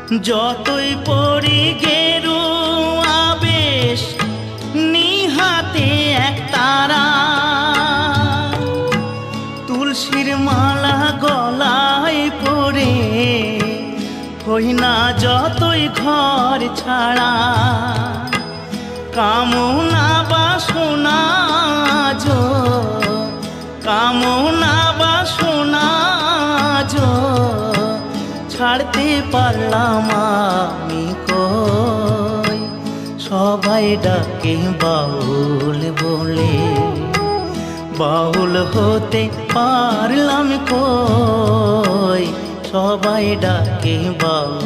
যতই পড়ি গেরু আবেশ নিহাতে এক তারা, তুলসীর মালা গলায় পরে হই না যতই ঘর ছাড়া। কামনা বাসনা যো, কামনা বাসনা যো ছাড়তে পারলাম আমি কই। সবাই ডাকে বাউল বলে, বাউল হতে পারলাম কই। সবাই ডাকে বাউল